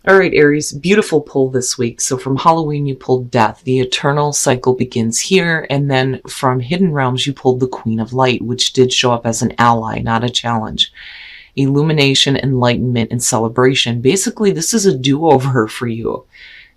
All right, Aries, beautiful pull this week. So from Halloween, you pulled Death. The eternal cycle begins here. And then from Hidden Realms, you pulled the Queen of Light, which did show up as an ally, not a challenge. Illumination, enlightenment, and celebration. Basically, this is a do-over for you.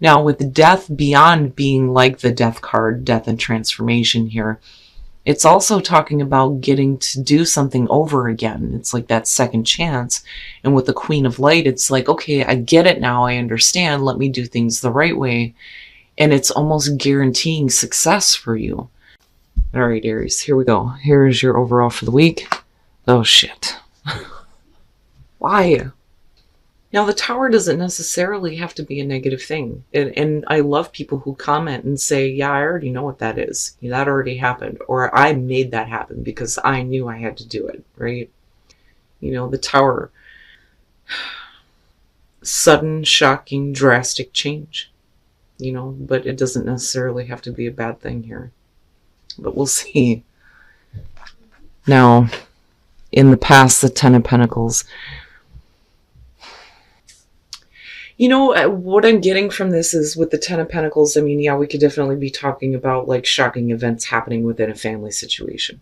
Now, with Death, beyond being like the Death card, Death and Transformation here, it's also talking about getting to do something over again. It's like that second chance. And with the Queen of Light, it's like, okay, I get it now. I understand. Let me do things the right way. And it's almost guaranteeing success for you. All right, Aries, here we go. Here's your overall for the week. Oh, shit. Why? Now, the Tower doesn't necessarily have to be a negative thing. And I love people who comment and say, yeah, I already know what that is. That already happened. Or I made that happen because I knew I had to do it, right? The Tower. Sudden, shocking, drastic change. But it doesn't necessarily have to be a bad thing here. But we'll see. Now, in the past, the Ten of Pentacles. What I'm getting from this is with the Ten of Pentacles, I mean, yeah, we could definitely be talking about like shocking events happening within a family situation.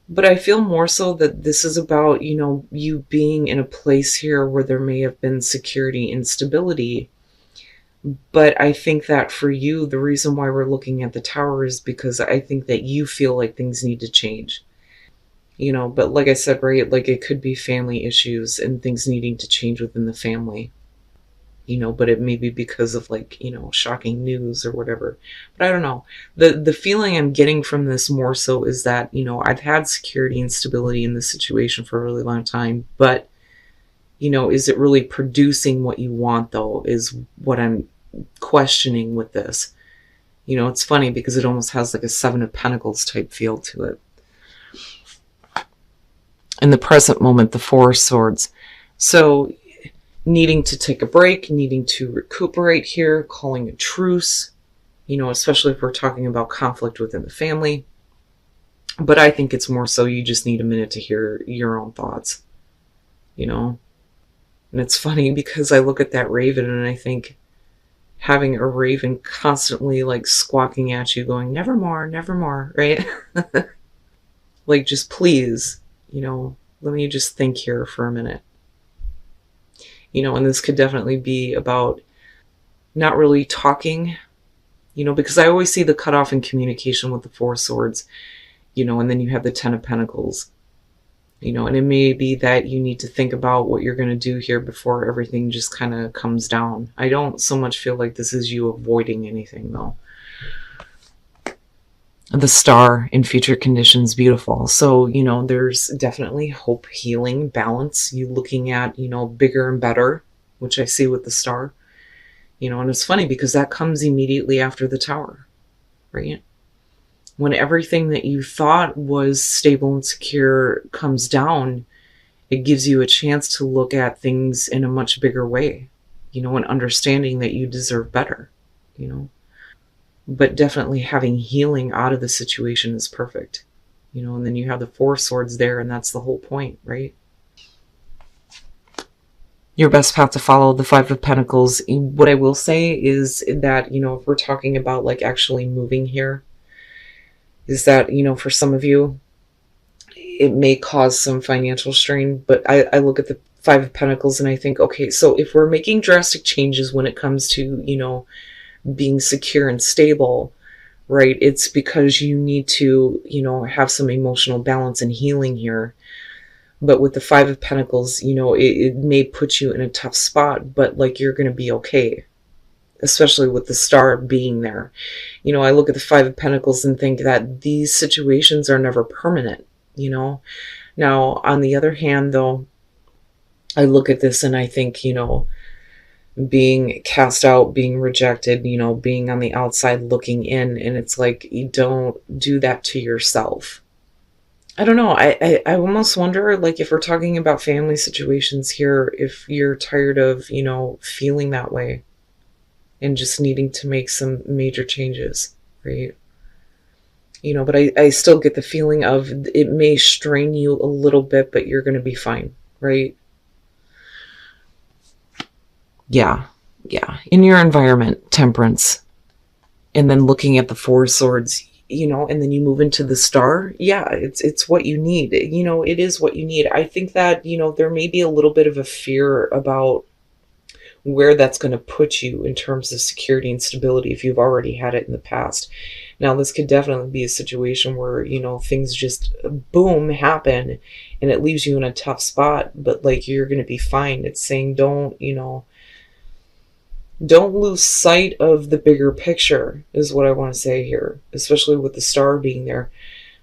But I feel more so that this is about, you being in a place here where there may have been security instability. But I think that for you, the reason why we're looking at the Tower is because I think that you feel like things need to change. But like I said, right, like it could be family issues and things needing to change within the family. But it may be because of like, shocking news or whatever. But I don't know. The feeling I'm getting from this more so is that, I've had security and stability in this situation for a really long time. But, is it really producing what you want, though, is what I'm questioning with this. It's funny because it almost has like a Seven of Pentacles type feel to it. In the present moment, the Four of Swords. So needing to take a break, needing to recuperate here, calling a truce, especially if we're talking about conflict within the family. But I think it's more so you just need a minute to hear your own thoughts, And it's funny because I look at that raven and I think having a raven constantly like squawking at you going, never more, right? Like, just please, let me just think here for a minute. And this could definitely be about not really talking, because I always see the cutoff in communication with the Four of Swords, and then you have the Ten of Pentacles, and it may be that you need to think about what you're going to do here before everything just kind of comes down. I don't so much feel like this is you avoiding anything, though. The Star in future conditions, beautiful. So, there's definitely hope, healing, balance. You looking at, bigger and better, which I see with the Star. And it's funny because that comes immediately after the Tower, right? When everything that you thought was stable and secure comes down, it gives you a chance to look at things in a much bigger way, and understanding that you deserve better, But definitely having healing out of the situation is perfect, and then you have the Four of Swords there, and that's the whole point, right? Your best path to follow, the Five of Pentacles. What I will say is that, if we're talking about like actually moving here, is that, for some of you, it may cause some financial strain, but I look at the Five of Pentacles and I think, okay, so if we're making drastic changes when it comes to, being secure and stable, right? It's because you need to, have some emotional balance and healing here. But with the Five of Pentacles, it may put you in a tough spot, but like you're going to be okay, especially with the Star being there. I look at the Five of Pentacles and think that these situations are never permanent, Now, on the other hand, though, I look at this and I think, being cast out, being rejected, being on the outside looking in, and it's like, you don't do that to yourself. I don't know. I almost wonder, like, if we're talking about family situations here, if you're tired of, feeling that way and just needing to make some major changes, right? But I still get the feeling of it may strain you a little bit, but you're going to be fine, right? Yeah, yeah. In your environment, temperance, and then looking at the four swords, and then you move into the star. Yeah, it's what you need. It is what you need. I think that, there may be a little bit of a fear about where that's going to put you in terms of security and stability if you've already had it in the past. Now, this could definitely be a situation where, things just boom happen and it leaves you in a tough spot, but like you're going to be fine. It's saying don't lose sight of the bigger picture, is what I want to say here, especially with the star being there.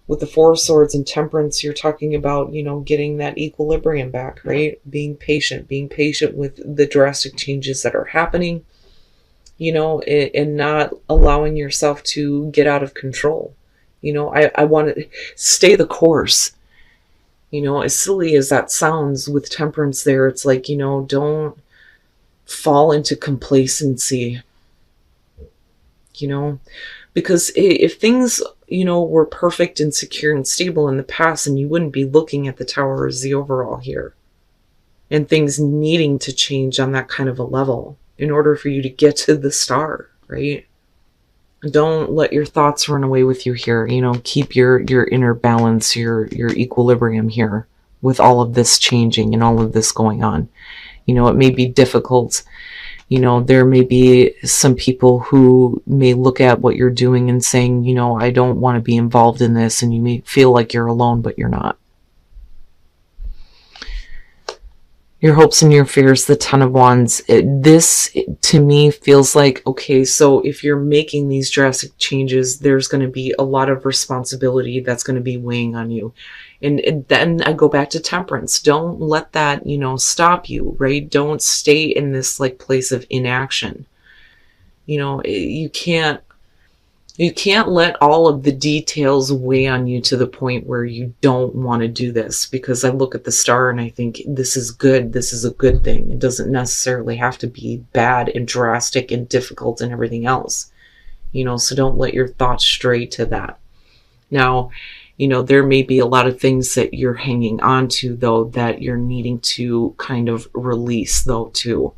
With the four swords and temperance, you're talking about, getting that equilibrium back, right? Being patient with the drastic changes that are happening, and not allowing yourself to get out of control. I want to stay the course. As silly as that sounds with temperance there, it's like, don't fall into complacency, you know, because if things, were perfect and secure and stable in the past, and you wouldn't be looking at the tower as the overall here, and things needing to change on that kind of a level in order for you to get to the star, right? Don't let your thoughts run away with you here. Keep your inner balance, your equilibrium here with all of this changing and all of this going on. It may be difficult. There may be some people who may look at what you're doing and saying, I don't want to be involved in this, and you may feel like you're alone, but you're not. Your hopes and your fears, the Ten of Wands. This, to me, feels like, okay, so if you're making these drastic changes, there's going to be a lot of responsibility that's going to be weighing on you. And then I go back to temperance. Don't let that, stop you, right? Don't stay in this like place of inaction. You can't let all of the details weigh on you to the point where you don't want to do this, because I look at the star and I think this is good. This is a good thing. It doesn't necessarily have to be bad and drastic and difficult and everything else, so don't let your thoughts stray to that. Now, there may be a lot of things that you're hanging on to, though, that you're needing to kind of release, though, too.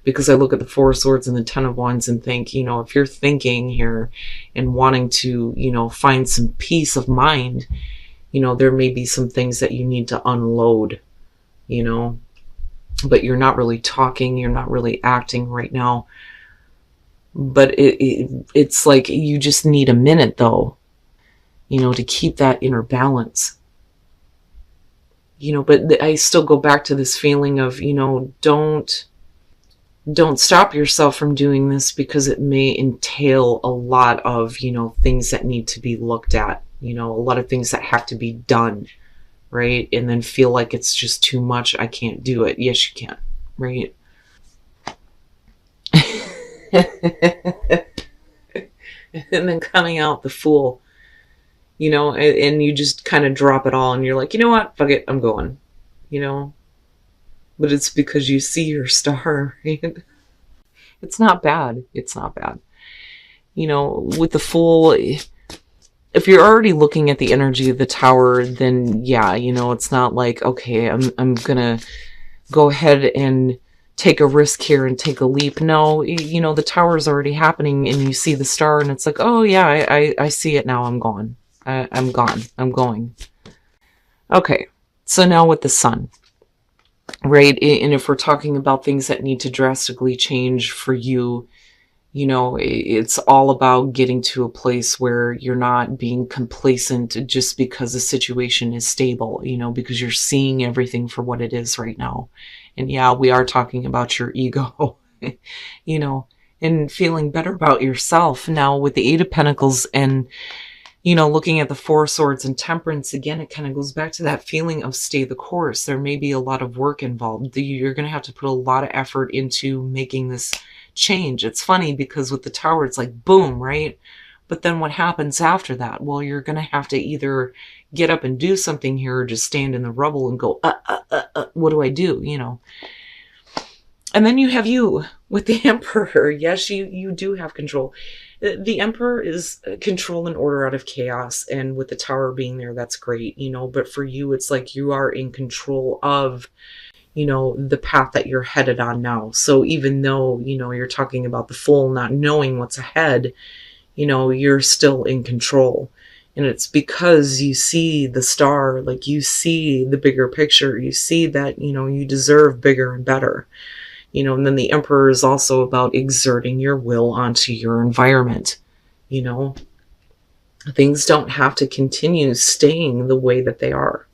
Because I look at the Four Swords and the Ten of Wands and think, if you're thinking here and wanting to, find some peace of mind, there may be some things that you need to unload, but you're not really talking, you're not really acting right now. But it's like you just need a minute, though, to keep that inner balance. But I still go back to this feeling of, don't stop yourself from doing this, because it may entail a lot of, things that need to be looked at, a lot of things that have to be done, right? And then feel like it's just too much. I can't do it. Yes, you can, right? And then coming out the Fool, and you just kind of drop it all and you're like, you know what? Fuck it. I'm going, but it's because you see your star, right? It's not bad. It's not bad. With the Fool, if you're already looking at the energy of the tower, then yeah, it's not like, okay, I'm gonna go ahead and take a risk here and take a leap. No, the tower is already happening and you see the star and it's like, oh yeah, I see it now. I'm gone. I'm gone. I'm going. Okay. So now with the Sun, right? And if we're talking about things that need to drastically change for you, it's all about getting to a place where you're not being complacent just because the situation is stable, because you're seeing everything for what it is right now. And yeah, we are talking about your ego, and feeling better about yourself. Now with the Eight of Pentacles and, looking at the Four Swords and temperance, again, it kind of goes back to that feeling of stay the course. There may be a lot of work involved. You're going to have to put a lot of effort into making this change. It's funny because with the tower, it's like, boom, right? But then what happens after that? Well, you're going to have to either get up and do something here or just stand in the rubble and go, what do I do? And then you have you with the Emperor. Yes, you do have control. The Emperor is control and order out of chaos. And with the tower being there, that's great, but for you, it's like you are in control of, you know, the path that you're headed on now. So even though, you know, you're talking about the Fool not knowing what's ahead, you know, you're still in control. And it's because you see the star, like you see the bigger picture, you see that, you know, you deserve bigger and better. You know, and then the Emperor is also about exerting your will onto your environment. You know, things don't have to continue staying the way that they are.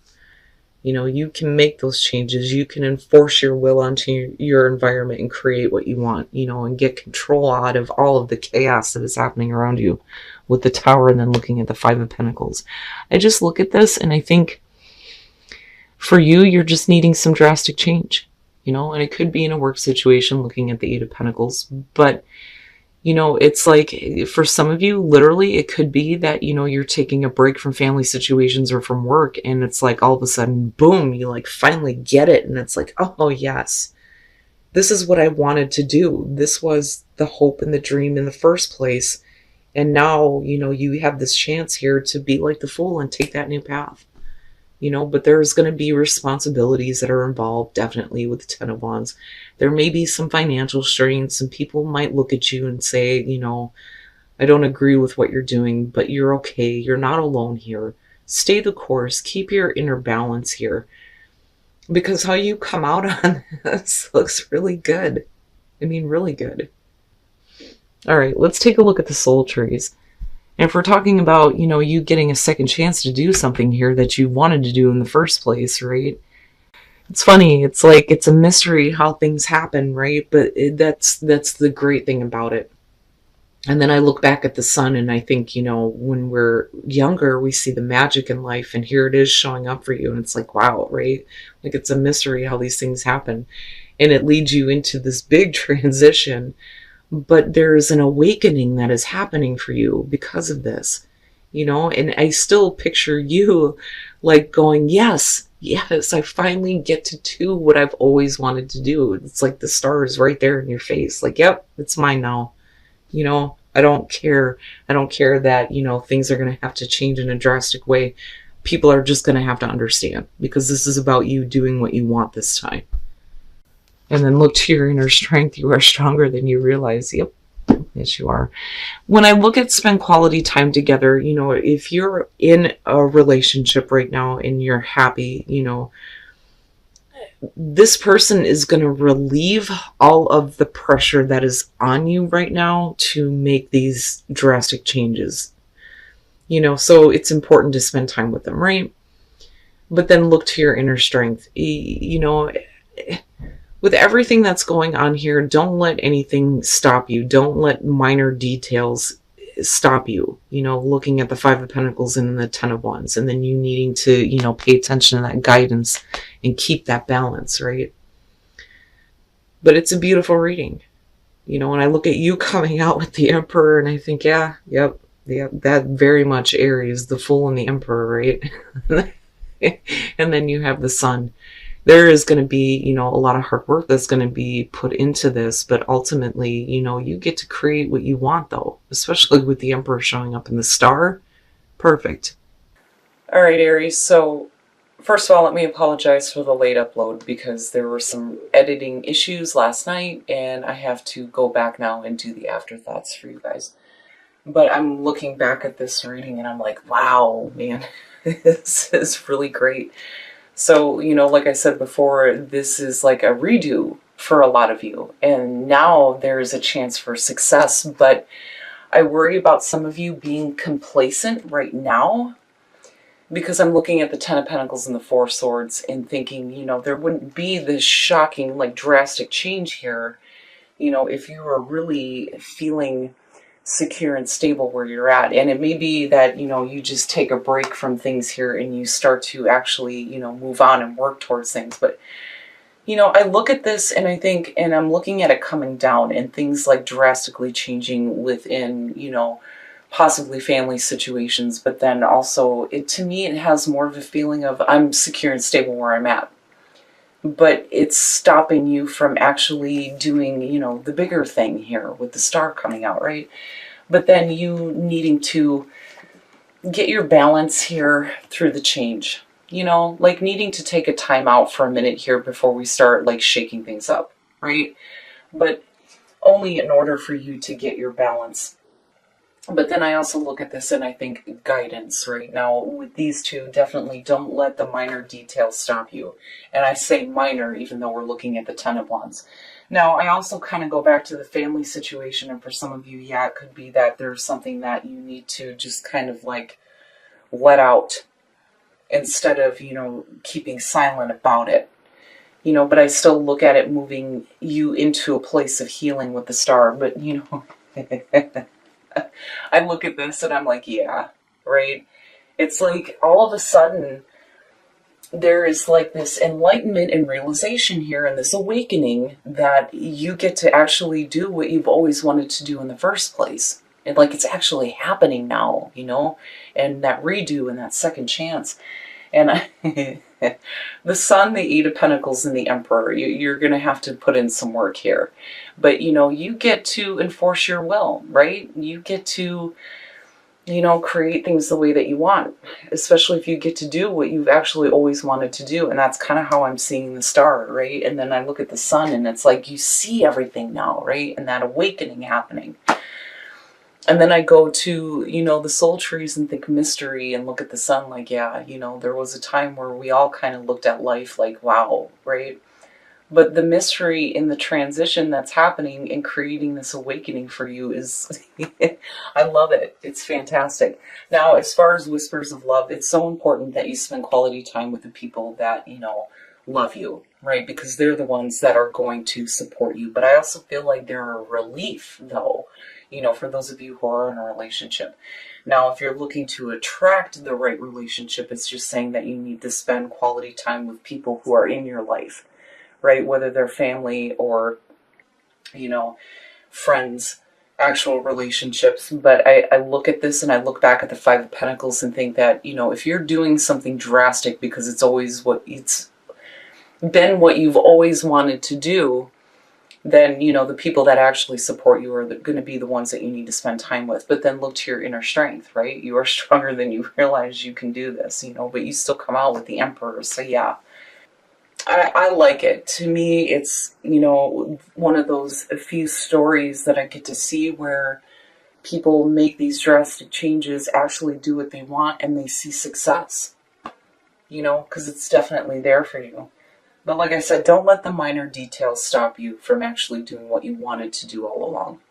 You know, you can make those changes. You can enforce your will onto your environment and create what you want, you know, and get control out of all of the chaos that is happening around you with the Tower and then looking at the Five of Pentacles. I just look at this and I think for you, you're just needing some drastic change, you know, and it could be in a work situation looking at the Eight of Pentacles, but you know, it's like for some of you, literally, it could be that, you know, you're taking a break from family situations or from work, and it's like all of a sudden, boom, you like finally get it. And it's like, oh, yes, this is what I wanted to do. This was the hope and the dream in the first place. And now, you know, you have this chance here to be like the Fool and take that new path. You know, but there's going to be responsibilities that are involved, definitely, with the Ten of Wands. There may be some financial strains. Some people might look at you and say, you know, I don't agree with what you're doing, but you're okay. You're not alone here. Stay the course. Keep your inner balance here. Because how you come out on this looks really good. I mean, really good. All right, let's take a look at the soul trees. And if we're talking about, you know, you getting a second chance to do something here that you wanted to do in the first place, right? It's funny. It's like, it's a mystery how things happen, right? But that's the great thing about it. And then I look back at the sun and I think, you know, when we're younger, we see the magic in life and here it is showing up for you. And it's like, wow, right? Like it's a mystery how these things happen. And it leads you into this big transition. But there's an awakening that is happening for you because of this, you know, and I still picture you like going, yes, yes, I finally get to do what I've always wanted to do. It's like the stars right there in your face. Like, yep, it's mine now. You know, I don't care. I don't care that, you know, things are going to have to change in a drastic way. People are just going to have to understand because this is about you doing what you want this time. And then look to your inner strength. You are stronger than you realize. Yep. Yes, you are. When I look at spend quality time together, you know, if you're in a relationship right now and you're happy, you know, this person is going to relieve all of the pressure that is on you right now to make these drastic changes. You know, so it's important to spend time with them, right? But then look to your inner strength. You know, with everything that's going on here, don't let anything stop you. Don't let minor details stop you. You know, looking at the Five of Pentacles and the Ten of Wands, and then you needing to, you know, pay attention to that guidance and keep that balance, right? But it's a beautiful reading. You know, when I look at you coming out with the Emperor and I think, yeah, yep, that very much Aries, the Fool and the Emperor, right? And then you have the Sun. There is going to be, you know, a lot of hard work that's going to be put into this, but ultimately, you know, you get to create what you want, though, especially with the Emperor showing up in the star. Perfect. All right, Aries. So first of all, let me apologize for the late upload because there were some editing issues last night and I have to go back now and do the afterthoughts for you guys. But I'm looking back at this reading and I'm like, wow, man, this is really great. So, you know, like I said before, this is like a redo for a lot of you. And now there's a chance for success. But I worry about some of you being complacent right now because I'm looking at the Ten of Pentacles and the Four Swords and thinking, you know, there wouldn't be this shocking, like drastic change here, you know, if you were really feeling secure and stable where you're at. And it may be that, you know, you just take a break from things here and you start to actually, you know, move on and work towards things. But, you know, I look at this and I think, and I'm looking at it coming down and things like drastically changing within, you know, possibly family situations. But then also, to me, it has more of a feeling of I'm secure and stable where I'm at. But it's stopping you from actually doing, you know, the bigger thing here with the star coming out, right? But then you needing to get your balance here through the change. you know, like needing to take a time out for a minute here before we start like shaking things up, right? But only in order for you to get your balance. But then I also look at this and I think guidance right now with these two, definitely don't let the minor details stop you. And I say minor even though we're looking at the Ten of Wands. Now, I also kind of go back to the family situation, and for some of you, yeah, it could be that there's something that you need to just kind of like let out instead of, you know, keeping silent about it. You know, but I still look at it moving you into a place of healing with the star. But, you know, I look at this and I'm like, yeah, right? It's like all of a sudden there is like this enlightenment and realization here and this awakening that you get to actually do what you've always wanted to do in the first place. And like it's actually happening now, you know, and that redo and that second chance. And the Sun, the Eight of Pentacles, and the Emperor, you're going to have to put in some work here. But, you know, you get to enforce your will, right? You get to, you know, create things the way that you want, especially if you get to do what you've actually always wanted to do. And that's kind of how I'm seeing the star, right? And then I look at the Sun and it's like you see everything now, right? And that awakening happening. And then I go to, you know, the soul trees and think mystery and look at the Sun like, yeah, you know, there was a time where we all kind of looked at life like, wow, right? But the mystery in the transition that's happening and creating this awakening for you is, I love it. It's fantastic. Now, as far as whispers of love, it's so important that you spend quality time with the people that, you know, love you, right? Because they're the ones that are going to support you. But I also feel like they're a relief, though, you know, for those of you who are in a relationship. Now, if you're looking to attract the right relationship, it's just saying that you need to spend quality time with people who are in your life, right? Whether they're family or, you know, friends, actual relationships. But I look at this and I look back at the Five of Pentacles and think that, you know, if you're doing something drastic because it's always what it's been what you've always wanted to do, then, you know, the people that actually support you are going to be the ones that you need to spend time with. But then look to your inner strength, right? You are stronger than you realize you can do this, you know, but you still come out with the Emperor. So yeah, I like it. To me, it's, you know, one of those few stories that I get to see where people make these drastic changes, actually do what they want, and they see success, you know, because it's definitely there for you. But like I said, don't let the minor details stop you from actually doing what you wanted to do all along.